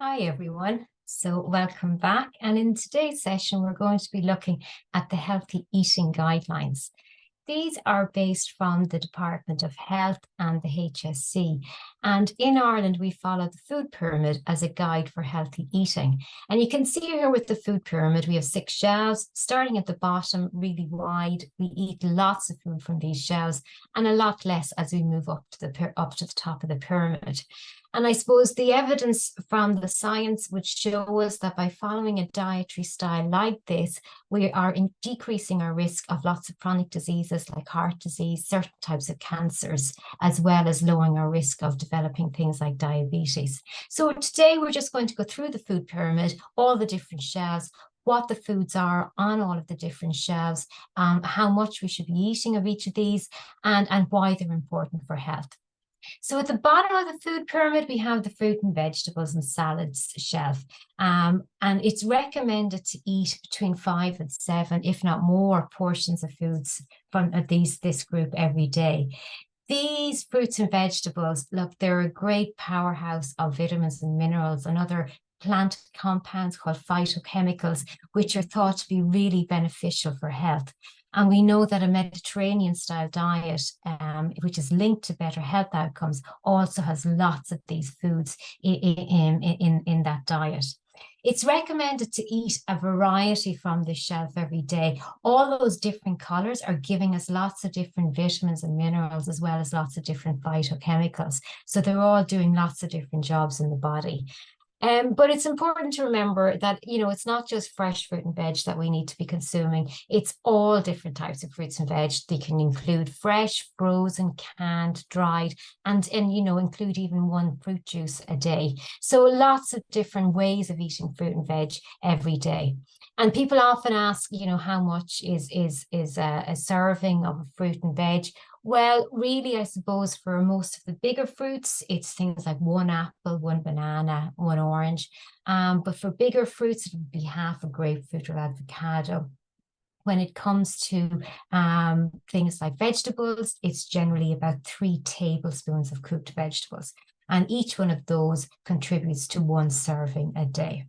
Hi, everyone. So welcome back. And in today's session, we're going to be looking at the healthy eating guidelines. These are based from the Department of Health and the HSC. And in Ireland, we follow the food pyramid as a guide for healthy eating. And you can see here with the food pyramid, we have 6 shelves, starting at the bottom, really wide. We eat lots of food from these shelves and a lot less as we move up to the top of the pyramid. And I suppose the evidence from the science would show us that by following a dietary style like this, we are decreasing our risk of lots of chronic diseases like heart disease, certain types of cancers, as well as lowering our risk of developing things like diabetes. So today we're just going to go through the food pyramid, all the different shelves, what the foods are on all of the different shelves, how much we should be eating of each of these, and why they're important for health. So at the bottom of the food pyramid, we have the fruit and vegetables and salads shelf. And it's recommended to eat between 5 and 7, if not more, portions of foods from this group every day. These fruits and vegetables, look, they're a great powerhouse of vitamins and minerals and other plant compounds called phytochemicals, which are thought to be really beneficial for health. And we know that a Mediterranean style diet, which is linked to better health outcomes, also has lots of these foods in that diet. It's recommended to eat a variety from this shelf every day. All those different colors are giving us lots of different vitamins and minerals, as well as lots of different phytochemicals. So they're all doing lots of different jobs in the body. But it's important to remember that, it's not just fresh fruit and veg that we need to be consuming. It's all different types of fruits and veg. They can include fresh, frozen, canned, dried, and include even one fruit juice a day. So lots of different ways of eating fruit and veg every day. And people often ask, how much is a serving of a fruit and veg? Well, really, I suppose for most of the bigger fruits, it's things like 1 apple, 1 banana, 1 orange. But for bigger fruits, it would be half a grapefruit or avocado. When it comes to things like vegetables, it's generally about 3 tablespoons of cooked vegetables. And each one of those contributes to 1 serving a day.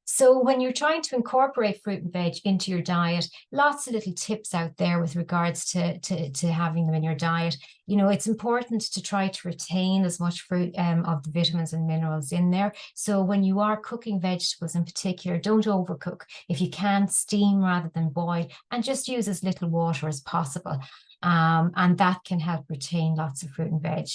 So when you're trying to incorporate fruit and veg into your diet, lots of little tips out there with regards to having them in your diet. It's important to try to retain as much fruit of the vitamins and minerals in there. So when you are cooking vegetables in particular, don't overcook. If you can, steam rather than boil, and just use as little water as possible. And that can help retain lots of fruit and veg.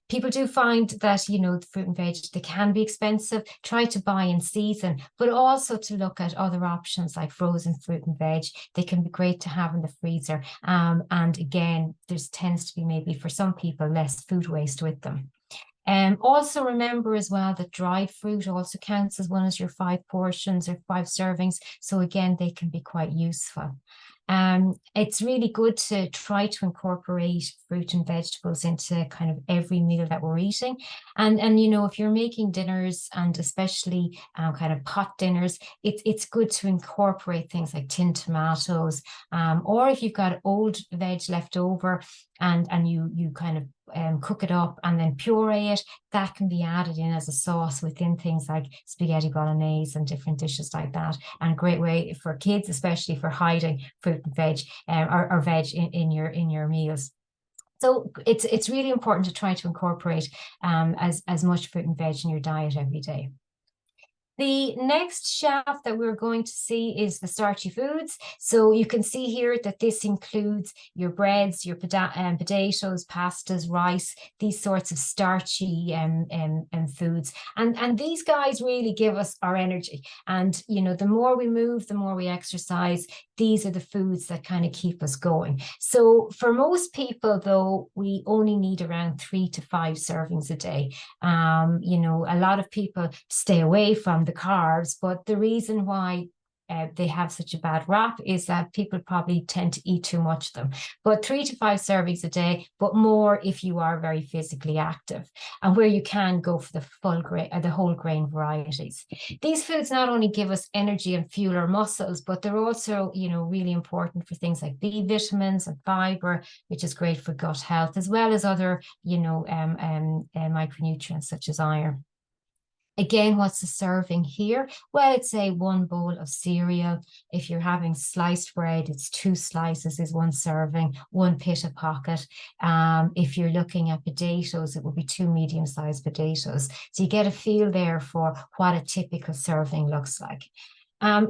People do find that, the fruit and veg, they can be expensive. Try to buy in season, but also to look at other options like frozen fruit and veg. They can be great to have in the freezer. And again, there tends to be maybe for some people less food waste with them. Also remember as well that dried fruit also counts as one of your 5 portions or 5 servings. So again, they can be quite useful. It's really good to try to incorporate fruit and vegetables into kind of every meal that we're eating. And if you're making dinners, and especially kind of pot dinners, it's good to incorporate things like tinned tomatoes, or if you've got old veg left over and you kind of cook it up and then puree it, that can be added in as a sauce within things like spaghetti bolognese and different dishes like that. And a great way for kids, especially for hiding fruit and veg or veg in your meals. So it's really important to try to incorporate as much fruit and veg in your diet every day. The next shelf that we're going to see is the starchy foods. So you can see here that this includes your breads, your potatoes, pastas, rice, these sorts of starchy foods. And these guys really give us our energy. And, the more we move, the more we exercise, these are the foods that kind of keep us going. So for most people, though, we only need around 3 to 5 servings a day. A lot of people stay away from the carbs, but the reason why they have such a bad rap is that people probably tend to eat too much of them. But 3 to 5 servings a day, but more if you are very physically active, and where you can go for the whole grain varieties. These foods not only give us energy and fuel our muscles, but they're also, really important for things like B vitamins and fiber, which is great for gut health, as well as other, micronutrients such as iron. Again, what's the serving here? Well, it's say 1 bowl of cereal. If you're having sliced bread, it's 2 slices is 1 serving, 1 pita pocket. If you're looking at potatoes, it will be 2 medium-sized potatoes. So you get a feel there for what a typical serving looks like.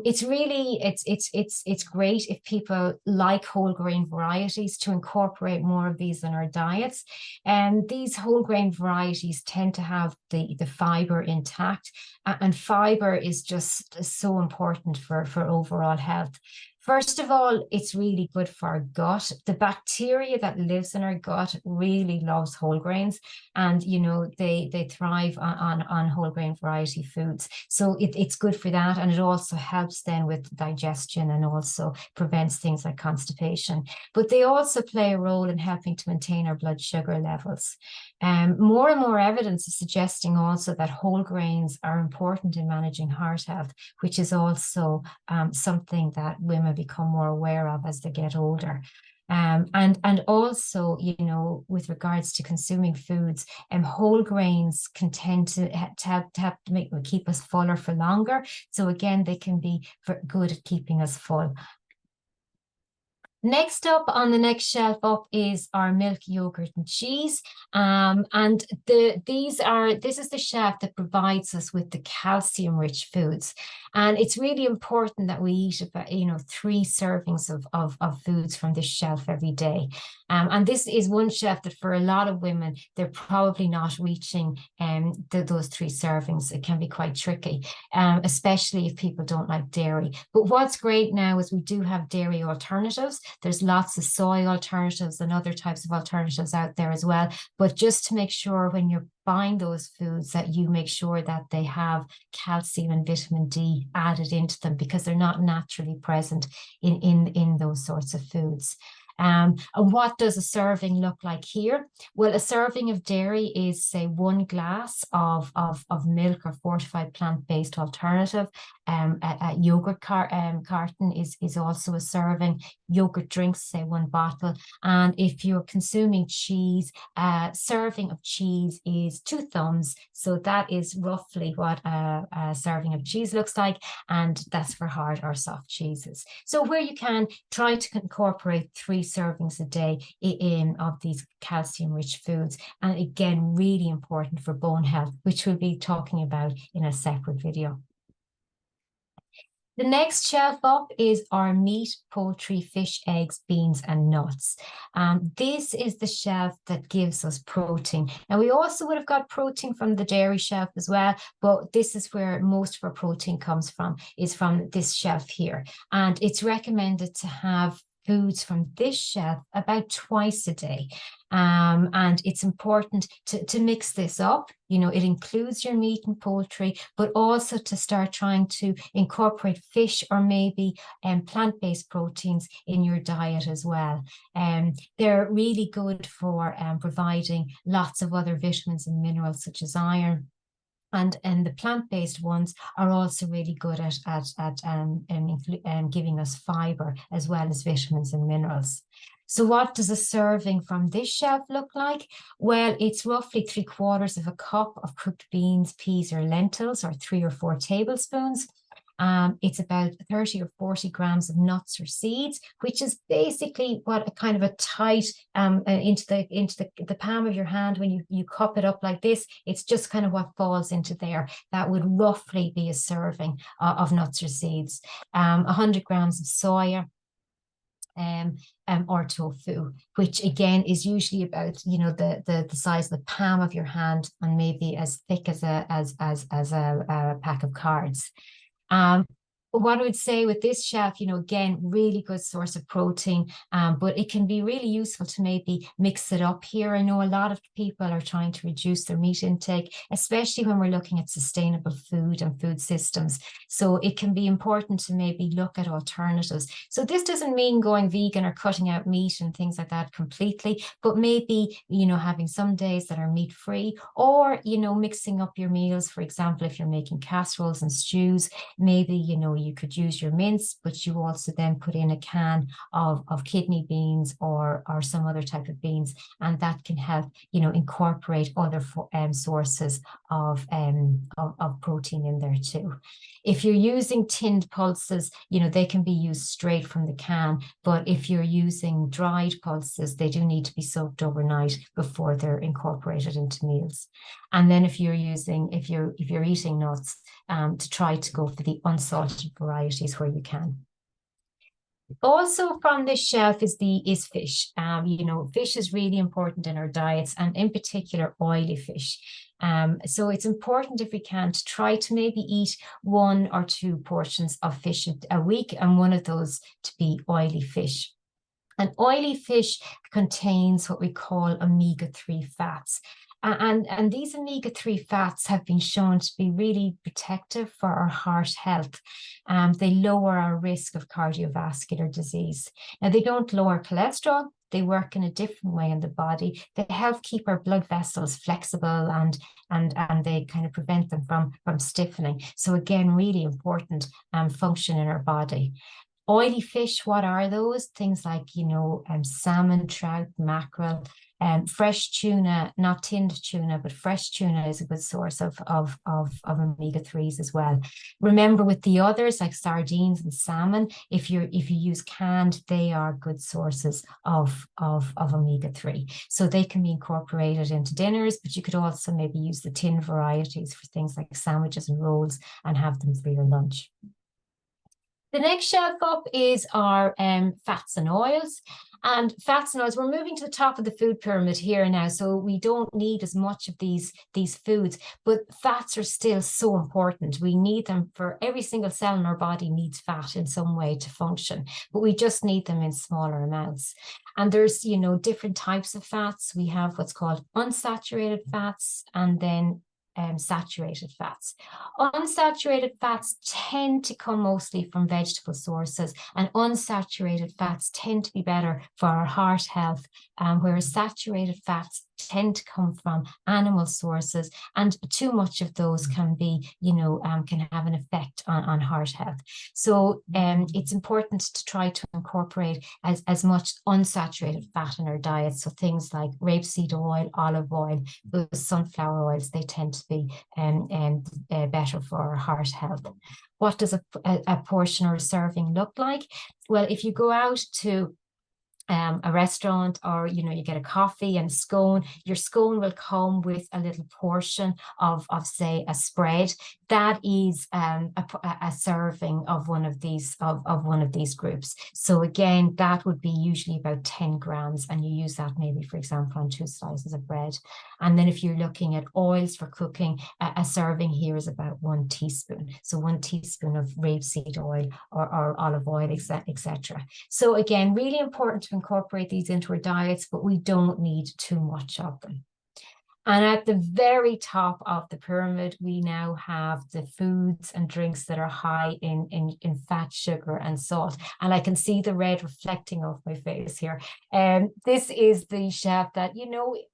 It's really it's great if people like whole grain varieties to incorporate more of these in our diets. And these whole grain varieties tend to have the fiber intact, and fiber is just so important for overall health. First of all, it's really good for our gut. The bacteria that lives in our gut really loves whole grains, and they thrive on whole grain variety foods. So it's good for that, and it also helps then with digestion and also prevents things like constipation. But they also play a role in helping to maintain our blood sugar levels. More and more evidence is suggesting also that whole grains are important in managing heart health, which is also something that women become more aware of as they get older. And also, with regards to consuming foods, whole grains can tend to help to keep us fuller for longer. So again, they can be good at keeping us full. Next up on the next shelf up is our milk, yogurt, and cheese. And this is the shelf that provides us with the calcium-rich foods. And it's really important that we eat about 3 servings of foods from this shelf every day. And this is one shelf that for a lot of women, they're probably not reaching those 3 servings. It can be quite tricky, especially if people don't like dairy. But what's great now is we do have dairy alternatives. There's lots of soy alternatives and other types of alternatives out there as well. But just to make sure when you're buying those foods that you make sure that they have calcium and vitamin D added into them, because they're not naturally present in those sorts of foods. And what does a serving look like here? Well, a serving of dairy is, say, 1 glass of milk or fortified plant-based alternative. A yogurt carton is also a serving. Yogurt drinks, say, 1 bottle. And if you're consuming cheese, serving of cheese is 2 thumbs. So that is roughly what a serving of cheese looks like. And that's for hard or soft cheeses. So where you can try to incorporate 3 servings a day of these calcium-rich foods. And again, really important for bone health, which we'll be talking about in a separate video. The next shelf up is our meat, poultry, fish, eggs, beans, and nuts. This is the shelf that gives us protein. Now, we also would have got protein from the dairy shelf as well, but this is where most of our protein comes from, is from this shelf here. And it's recommended to have foods from this shelf about twice a day. And it's important to mix this up. It includes your meat and poultry, but also to start trying to incorporate fish or maybe plant-based proteins in your diet as well. They're really good for providing lots of other vitamins and minerals such as iron. And the plant-based ones are also really good at giving us fiber as well as vitamins and minerals. So what does a serving from this shelf look like? Well, it's roughly 3/4 of a cup of cooked beans, peas, or lentils, or 3 or 4 tablespoons. It's about 30 or 40 grams of nuts or seeds, which is basically what a kind of a tight into the palm of your hand. When you cup it up like this, it's just kind of what falls into there. That would roughly be a serving of nuts or seeds. 100 grams of soya. Or tofu, which again is usually about the size of the palm of your hand and maybe as thick as a pack of cards. What I would say with this shelf, again, really good source of protein, but it can be really useful to maybe mix it up here. I know a lot of people are trying to reduce their meat intake, especially when we're looking at sustainable food and food systems. So it can be important to maybe look at alternatives. So this doesn't mean going vegan or cutting out meat and things like that completely, but maybe, having some days that are meat-free, or, mixing up your meals. For example, if you're making casseroles and stews, maybe, you could use your mince, but you also then put in a can of kidney beans or some other type of beans, and that can help, incorporate other sources of protein in there too. If you're using tinned pulses, they can be used straight from the can, but if you're using dried pulses, they do need to be soaked overnight before they're incorporated into meals. And then if you're eating nuts, to try to go for the unsalted varieties where you can. Also from this shelf is fish. Fish is really important in our diets, and in particular oily fish. So it's important, if we can, to try to maybe eat 1 or 2 portions of fish a week, and one of those to be oily fish. And oily fish contains what we call omega-3 fats. And these omega-3 fats have been shown to be really protective for our heart health. They lower our risk of cardiovascular disease. Now, they don't lower cholesterol. They work in a different way in the body. They help keep our blood vessels flexible, and they kind of prevent them from stiffening. So again, really important function in our body. Oily fish, what are those? Things like, salmon, trout, mackerel, fresh tuna, not tinned tuna, but fresh tuna is a good source of omega-3s as well. Remember, with the others like sardines and salmon, if you use canned, they are good sources of omega-3. So they can be incorporated into dinners, but you could also maybe use the tin varieties for things like sandwiches and rolls and have them for your lunch. The next shelf up is our fats and oils. And fats and oils, we're moving to the top of the food pyramid here now, so we don't need as much of these foods, but fats are still so important. We need them for every single cell in our body needs fat in some way to function, but we just need them in smaller amounts. And there's, different types of fats. We have what's called unsaturated fats, and then saturated fats. Unsaturated fats tend to come mostly from vegetable sources, and unsaturated fats tend to be better for our heart health, whereas saturated fats tend to come from animal sources, and too much of those can be, can have an effect on heart health. So it's important to try to incorporate as much unsaturated fat in our diet. So things like rapeseed oil, olive oil, those sunflower oils, they tend to be better for our heart health. What does a portion or a serving look like? Well, if you go out to a restaurant, or you get a coffee and scone, your scone will come with a little portion of say a spread. That is a serving of one of these groups. So again, that would be usually about 10 grams, and you use that maybe, for example, on 2 slices of bread. And then if you're looking at oils for cooking, a serving here is about 1 teaspoon. So 1 teaspoon of rapeseed oil or olive oil, etc. So again, really important to incorporate these into our diets, but we don't need too much of them. And at the very top of the pyramid, we now have the foods and drinks that are high in fat, sugar, and salt. And I can see the red reflecting off my face here. This is the shelf that,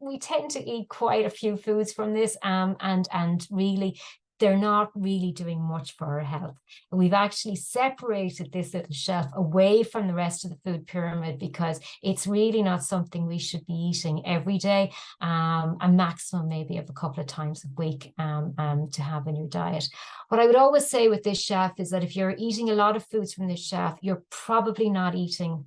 we tend to eat quite a few foods from this, and really, they're not really doing much for our health. We've actually separated this little shelf away from the rest of the food pyramid because it's really not something we should be eating every day, a maximum maybe of a couple of times a week to have in your diet. What I would always say with this shelf is that if you're eating a lot of foods from this shelf, you're probably not eating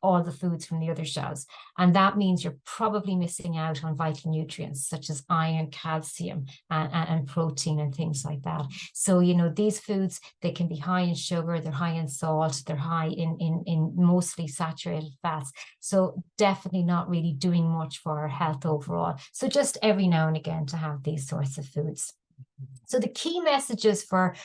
all the foods from the other shelves. And that means you're probably missing out on vital nutrients such as iron, calcium, and protein and things like that. So, these foods, they can be high in sugar, they're high in salt, they're high in mostly saturated fats. So definitely not really doing much for our health overall. So just every now and again to have these sorts of foods. So the key messages for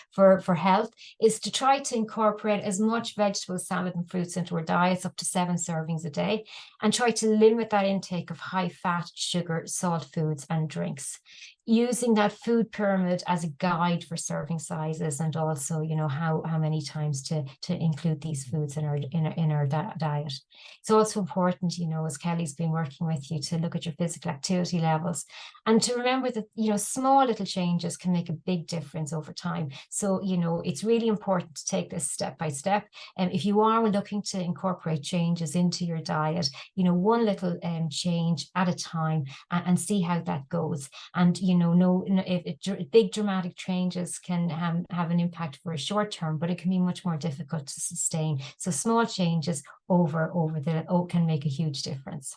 health is to try to incorporate as much vegetable, salad, and fruits into our diets, up to 7 servings a day, and try to limit that intake of high fat, sugar, salt foods and drinks. Using that food pyramid as a guide for serving sizes, and also, how many times to include these foods in our diet. It's also important, as Kelly's been working with you, to look at your physical activity levels, and to remember that, small little changes can make a big difference over time. So, you know, it's really important to take this step by step. And if you are looking to incorporate changes into your diet, you know, one little change at a time, and see how that goes. And, you know, if big dramatic changes can have an impact for a short term, but it can be much more difficult to sustain. So small changes can make a huge difference.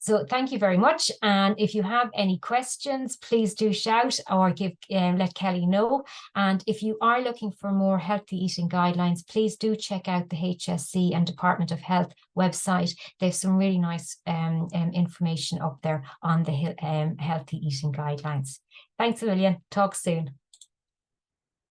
So thank you very much. And if you have any questions, please do shout or let Kelly know. And if you are looking for more healthy eating guidelines, please do check out the HSE and Department of Health website. They have some really nice information up there on the healthy eating guidelines. Thanks a million. Talk soon.